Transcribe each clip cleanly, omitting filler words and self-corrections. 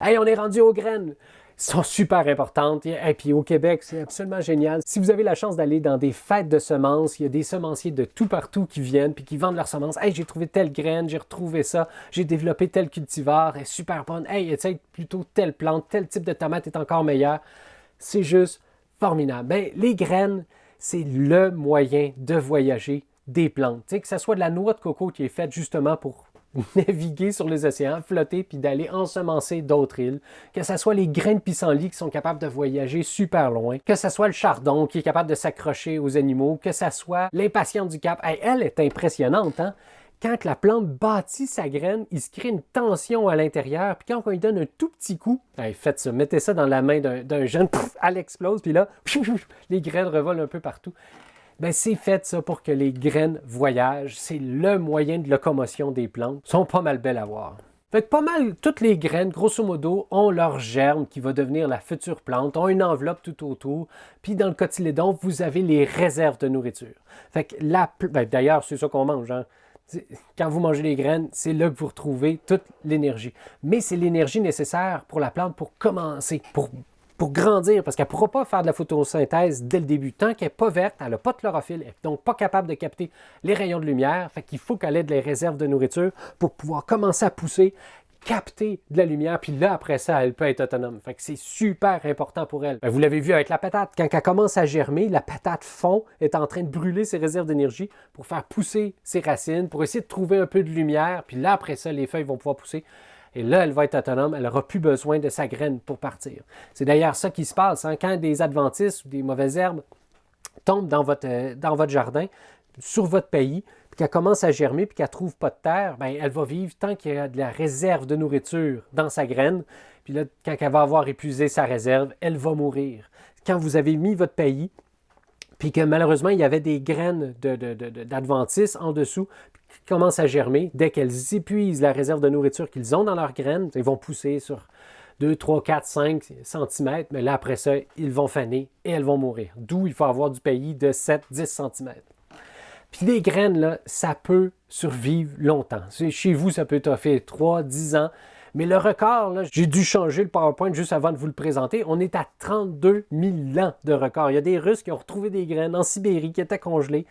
Hey, on est rendu aux graines! Sont super importantes. Et puis au Québec, c'est absolument génial. Si vous avez la chance d'aller dans des fêtes de semences, il y a des semenciers de tout partout qui viennent puis qui vendent leurs semences. Hey, j'ai trouvé telle graine, j'ai retrouvé ça, j'ai développé tel cultivar, elle est super bonne. Hey, essaye plutôt telle plante, tel type de tomate est encore meilleur. C'est juste formidable. Ben, les graines, c'est le moyen de voyager des plantes. Tu sais, que ce soit de la noix de coco qui est faite justement pour naviguer sur les océans, flotter, puis d'aller ensemencer d'autres îles, que ce soit les grains de pissenlit qui sont capables de voyager super loin, que ce soit le chardon qui est capable de s'accrocher aux animaux, que ce soit l'impatiente du Cap. Hey, elle est impressionnante, hein? Quand la plante bâtit sa graine, il se crée une tension à l'intérieur, puis quand on lui donne un tout petit coup, hey, faites ça, mettez ça dans la main d'un jeune, pff, elle explose, puis là, les graines revolent un peu partout. Ben, c'est fait ça pour que les graines voyagent. C'est le moyen de locomotion des plantes. Ils sont pas mal belles à voir. Fait que pas mal, toutes les graines, grosso modo, ont leur germe qui va devenir la future plante, ont une enveloppe tout autour. Puis dans le cotylédon, vous avez les réserves de nourriture. Fait que d'ailleurs, c'est ça qu'on mange. Hein? Quand vous mangez les graines, c'est là que vous retrouvez toute l'énergie. Mais c'est l'énergie nécessaire pour la plante pour commencer, pour grandir, parce qu'elle ne pourra pas faire de la photosynthèse dès le début. Tant qu'elle n'est pas verte, elle n'a pas de chlorophylle, elle n'est donc pas capable de capter les rayons de lumière. Fait qu'il faut qu'elle ait des réserves de nourriture pour pouvoir commencer à pousser, capter de la lumière, puis là, après ça, elle peut être autonome. Fait que c'est super important pour elle. Vous l'avez vu avec la patate. Quand elle commence à germer, la patate fond est en train de brûler ses réserves d'énergie pour faire pousser ses racines, pour essayer de trouver un peu de lumière, puis là, après ça, les feuilles vont pouvoir pousser. Et là, elle va être autonome, elle n'aura plus besoin de sa graine pour partir. C'est d'ailleurs ça qui se passe. Hein? Quand des adventices ou des mauvaises herbes tombent dans votre jardin, sur votre pays, puis qu'elle commence à germer, puis qu'elle ne trouve pas de terre, bien, elle va vivre tant qu'il y a de la réserve de nourriture dans sa graine. Puis là, quand elle va avoir épuisé sa réserve, elle va mourir. Quand vous avez mis votre pays, puis que malheureusement, il y avait des graines d'adventices en dessous qui commencent à germer. Dès qu'elles épuisent la réserve de nourriture qu'ils ont dans leurs graines, ils vont pousser sur 2, 3, 4, 5 cm, mais là, après ça, ils vont faner et elles vont mourir. D'où il faut avoir du pays de 7, 10 cm. Puis les graines, là, ça peut survivre longtemps. Chez vous, ça peut toffer 3, 10 ans. Mais le record, là, j'ai dû changer le PowerPoint juste avant de vous le présenter. On est à 32 000 ans de record. Il y a des Russes qui ont retrouvé des graines en Sibérie qui étaient congelées.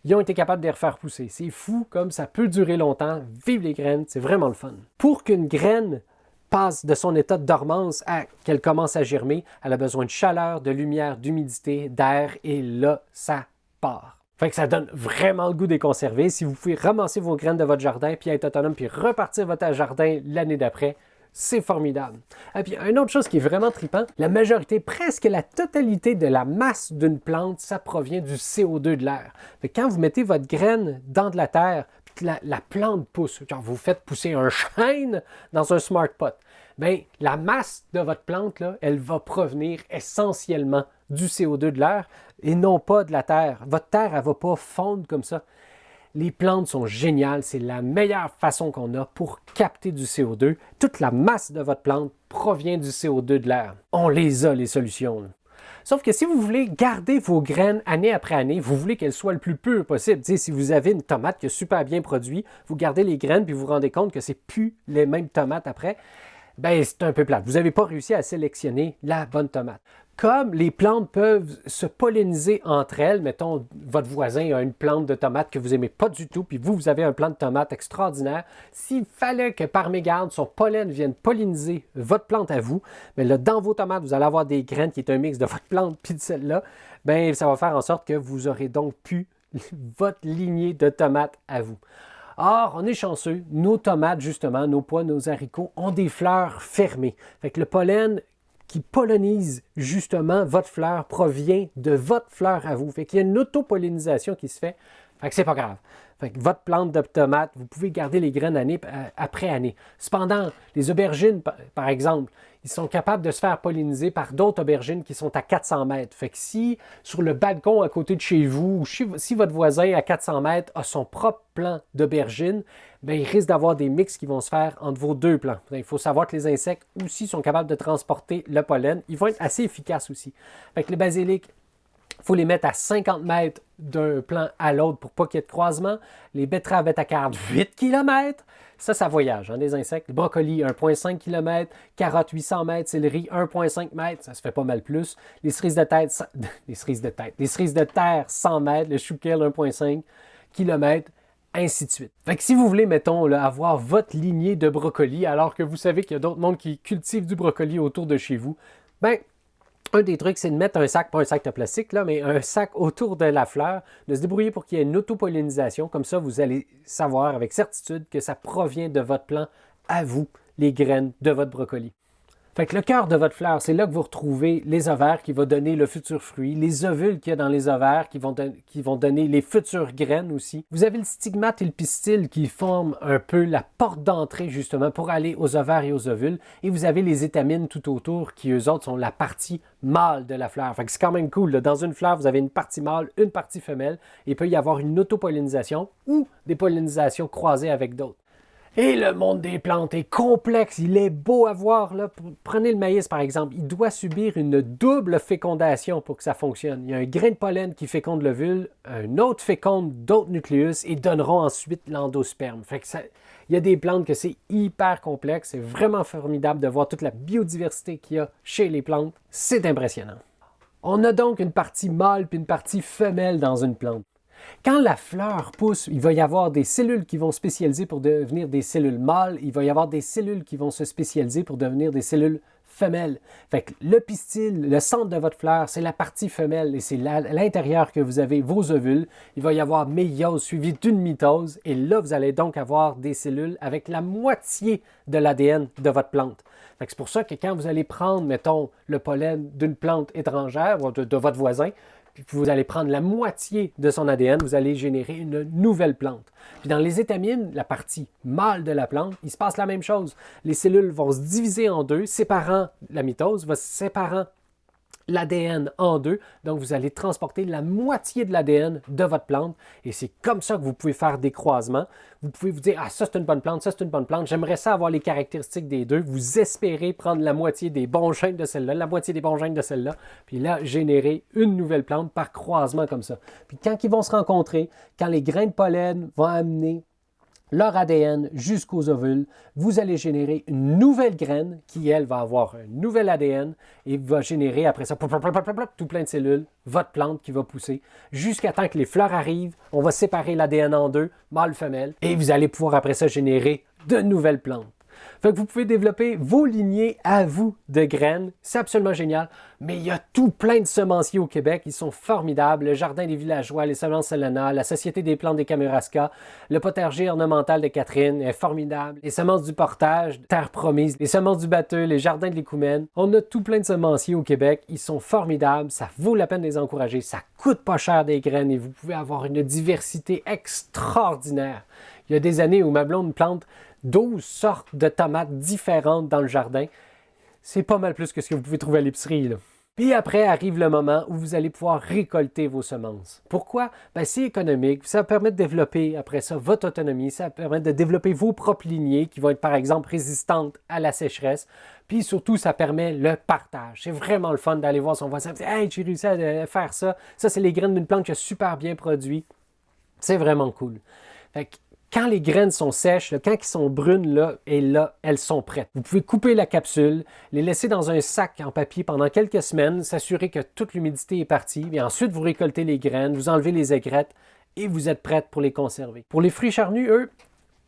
Ils ont été capables de les refaire pousser. C'est fou comme ça peut durer longtemps. Vive les graines, c'est vraiment le fun. Pour qu'une graine passe de son état de dormance à qu'elle commence à germer, elle a besoin de chaleur, de lumière, d'humidité, d'air, et là, ça part. Fait que ça donne vraiment le goût de les conserver. Si vous pouvez ramasser vos graines de votre jardin, puis être autonome, puis repartir votre jardin l'année d'après, c'est formidable. Et puis, une autre chose qui est vraiment trippant, la majorité, presque la totalité de la masse d'une plante, ça provient du CO2 de l'air. Fait que quand vous mettez votre graine dans de la terre, puis que la plante pousse, genre vous faites pousser un chêne dans un smart pot, bien, la masse de votre plante, là, elle va provenir essentiellement du CO2 de l'air et non pas de la terre. Votre terre, elle ne va pas fondre comme ça. Les plantes sont géniales. C'est la meilleure façon qu'on a pour capter du CO2. Toute la masse de votre plante provient du CO2 de l'air. On les a, les solutions. Sauf que si vous voulez garder vos graines année après année, vous voulez qu'elles soient le plus pures possible. T'sais, si vous avez une tomate qui a super bien produit, vous gardez les graines puis vous vous rendez compte que c'est plus les mêmes tomates après, ben c'est un peu plate. Vous n'avez pas réussi à sélectionner la bonne tomate. Comme les plantes peuvent se polliniser entre elles, mettons, votre voisin a une plante de tomate que vous n'aimez pas du tout, puis vous avez un plant de tomate extraordinaire, s'il fallait que par mégarde, son pollen vienne polliniser votre plante à vous, bien là, dans vos tomates, vous allez avoir des graines qui est un mix de votre plante puis de celle-là, bien ça va faire en sorte que vous aurez donc plus votre lignée de tomates à vous. Or, on est chanceux, nos tomates, justement, nos pois, nos haricots, ont des fleurs fermées. Fait que le pollen qui pollinise justement votre fleur provient de votre fleur à vous. Fait qu'il y a une autopollinisation qui se fait. Fait que c'est pas grave. Fait que votre plante de tomates, vous pouvez garder les graines année après année. Cependant, les aubergines, par exemple, ils sont capables de se faire polliniser par d'autres aubergines qui sont à 400 mètres. Fait que si sur le balcon à côté de chez vous, ou si votre voisin à 400 mètres a son propre plant d'aubergine, bien, il risque d'avoir des mix qui vont se faire entre vos deux plants. Il faut savoir que les insectes aussi sont capables de transporter le pollen. Ils vont être assez efficaces aussi. Fait que le basilic, Il faut les mettre à 50 mètres d'un plant à l'autre pour pas qu'il y ait de croisement. Les betteraves bêta-carotènes, 8 km. Ça voyage, hein, des insectes. Le brocoli, 1,5 km. Carottes, 800 mètres. Céleri, 1,5 mètres. Ça se fait pas mal plus. Les cerises de terre, 100 mètres. Le chou kale, 1,5 km. Ainsi de suite. Fait que si vous voulez, mettons, là, avoir votre lignée de brocoli, alors que vous savez qu'il y a d'autres mondes qui cultivent du brocoli autour de chez vous, ben, un des trucs, c'est de mettre un sac, pas un sac de plastique, là, mais un sac autour de la fleur, de se débrouiller pour qu'il y ait une autopollinisation. Comme ça, vous allez savoir avec certitude que ça provient de votre plant à vous, les graines de votre brocoli. Fait que le cœur de votre fleur, c'est là que vous retrouvez les ovaires qui vont donner le futur fruit, les ovules qu'il y a dans les ovaires qui vont donner les futures graines aussi. Vous avez le stigmate et le pistil qui forment un peu la porte d'entrée justement pour aller aux ovaires et aux ovules. Et vous avez les étamines tout autour qui, eux autres, sont la partie mâle de la fleur. Fait que c'est quand même cool, là. Dans une fleur, vous avez une partie mâle, une partie femelle. Et il peut y avoir une autopollinisation ou des pollinisations croisées avec d'autres. Et le monde des plantes est complexe, il est beau à voir. Là. Prenez le maïs par exemple, il doit subir une double fécondation pour que ça fonctionne. Il y a un grain de pollen qui féconde l'ovule, un autre féconde d'autres nucléus et donneront ensuite l'endosperme. Fait que il y a des plantes que c'est hyper complexe, c'est vraiment formidable de voir toute la biodiversité qu'il y a chez les plantes. C'est impressionnant. On a donc une partie mâle puis une partie femelle dans une plante. Quand la fleur pousse, il va y avoir des cellules qui vont spécialiser pour devenir des cellules mâles. Il va y avoir des cellules qui vont se spécialiser pour devenir des cellules femelles. Fait que le pistil, le centre de votre fleur, c'est la partie femelle et c'est à l'intérieur que vous avez vos ovules. Il va y avoir méiose suivie d'une mitose et là, vous allez donc avoir des cellules avec la moitié de l'ADN de votre plante. C'est pour ça que quand vous allez prendre, mettons, le pollen d'une plante étrangère ou de votre voisin, puis vous allez prendre la moitié de son ADN, vous allez générer une nouvelle plante. Puis dans les étamines, la partie mâle de la plante, il se passe la même chose. Les cellules vont se diviser en deux, séparant la mitose, séparant l'ADN en deux. Donc, vous allez transporter la moitié de l'ADN de votre plante. Et c'est comme ça que vous pouvez faire des croisements. Vous pouvez vous dire, ah, ça c'est une bonne plante, ça c'est une bonne plante. J'aimerais ça avoir les caractéristiques des deux. Vous espérez prendre la moitié des bons gènes de celle-là, la moitié des bons gènes de celle-là. Puis là, générer une nouvelle plante par croisement comme ça. Puis quand ils vont se rencontrer, quand les grains de pollen vont amener leur ADN jusqu'aux ovules, vous allez générer une nouvelle graine qui, elle, va avoir un nouvel ADN et va générer après ça tout plein de cellules, votre plante qui va pousser, jusqu'à temps que les fleurs arrivent, on va séparer l'ADN en deux, mâle-femelle, et vous allez pouvoir après ça générer de nouvelles plantes. Fait que vous pouvez développer vos lignées à vous de graines. C'est absolument génial. Mais il y a tout plein de semenciers au Québec. Ils sont formidables. Le Jardin des villageois, les semences Selena, la Société des plantes des Kamouraska, le potager ornemental de Catherine est formidable. Les semences du portage, Terre promise, les semences du batteux, les jardins de l'Écoumène. On a tout plein de semenciers au Québec. Ils sont formidables. Ça vaut la peine de les encourager. Ça coûte pas cher des graines et vous pouvez avoir une diversité extraordinaire. Il y a des années où ma blonde plante 12 sortes de tomates différentes dans le jardin. C'est pas mal plus que ce que vous pouvez trouver à l'épicerie, là. Puis après arrive le moment où vous allez pouvoir récolter vos semences. Pourquoi? Ben, c'est économique. Ça permet de développer après ça votre autonomie. Ça permet de développer vos propres lignées qui vont être par exemple résistantes à la sécheresse. Puis surtout, ça permet le partage. C'est vraiment le fun d'aller voir son voisin et dire « Hey, j'ai réussi à faire ça. Ça, c'est les graines d'une plante qui a super bien produit. » C'est vraiment cool. Fait que quand les graines sont sèches, là, quand elles sont brunes, là, et là, elles sont prêtes. Vous pouvez couper la capsule, les laisser dans un sac en papier pendant quelques semaines, s'assurer que toute l'humidité est partie, et ensuite vous récoltez les graines, vous enlevez les aigrettes et vous êtes prête pour les conserver. Pour les fruits charnus, eux,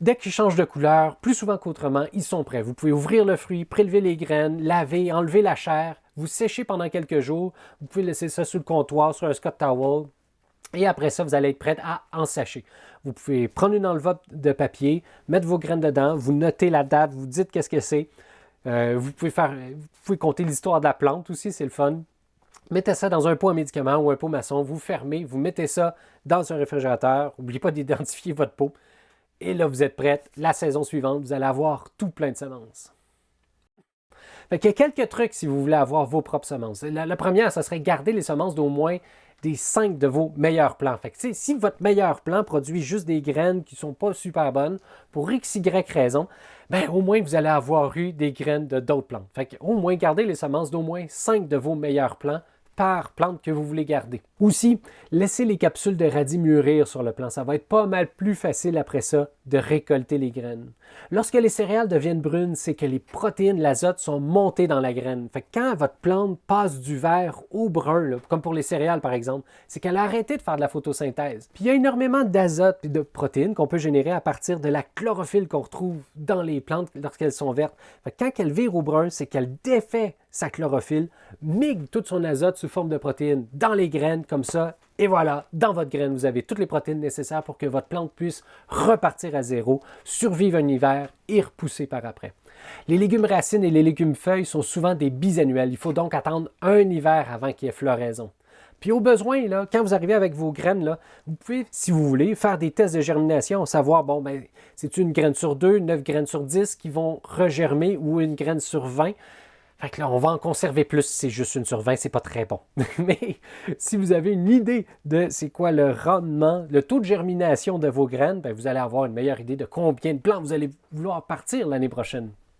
dès qu'ils changent de couleur, plus souvent qu'autrement, ils sont prêts. Vous pouvez ouvrir le fruit, prélever les graines, laver, enlever la chair, vous séchez pendant quelques jours, vous pouvez laisser ça sur le comptoir, sur un Scott Towel. Et après ça, vous allez être prête à ensacher. Vous pouvez prendre une enveloppe de papier, mettre vos graines dedans, vous notez la date, vous dites qu'est-ce que c'est. Vous pouvez compter l'histoire de la plante aussi, c'est le fun. Mettez ça dans un pot à médicaments ou un pot maçon, vous fermez, vous mettez ça dans un réfrigérateur. N'oubliez pas d'identifier votre pot. Et là, vous êtes prête. La saison suivante, vous allez avoir tout plein de semences. Fait qu'il y a quelques trucs si vous voulez avoir vos propres semences. La première, ça serait garder les semences d'au moins des 5 de vos meilleurs plants. Fait que, si votre meilleur plant produit juste des graines qui ne sont pas super bonnes, pour x, y raison, ben, au moins vous allez avoir eu des graines de d'autres plantes. Fait que, au moins, gardez les semences d'au moins 5 de vos meilleurs plants par plante que vous voulez garder. Aussi, laissez les capsules de radis mûrir sur le plant. Ça va être pas mal plus facile après ça de récolter les graines. Lorsque les céréales deviennent brunes, c'est que les protéines, l'azote sont montées dans la graine. Fait que quand votre plante passe du vert au brun, là, comme pour les céréales par exemple, c'est qu'elle a arrêté de faire de la photosynthèse. Puis il y a énormément d'azote et de protéines qu'on peut générer à partir de la chlorophylle qu'on retrouve dans les plantes lorsqu'elles sont vertes. Fait que quand elle vire au brun, c'est qu'elle défait sa chlorophylle, migre toute son azote sous forme de protéines dans les graines comme ça. Et voilà, dans votre graine, vous avez toutes les protéines nécessaires pour que votre plante puisse repartir à zéro, survivre un hiver et repousser par après. Les légumes racines et les légumes feuilles sont souvent des bisannuels. Il faut donc attendre un hiver avant qu'il y ait floraison. Puis au besoin, là, quand vous arrivez avec vos graines, là, vous pouvez, si vous voulez, faire des tests de germination, savoir, bon, ben, c'est une graine sur 2, 9 graines sur 10 qui vont regermer ou une graine sur 20. Fait que là, on va en conserver plus si c'est juste une sur 20, c'est pas très bon. Mais si vous avez une idée de c'est quoi le rendement, le taux de germination de vos graines, bien, vous allez avoir une meilleure idée de combien de plants vous allez vouloir partir l'année prochaine.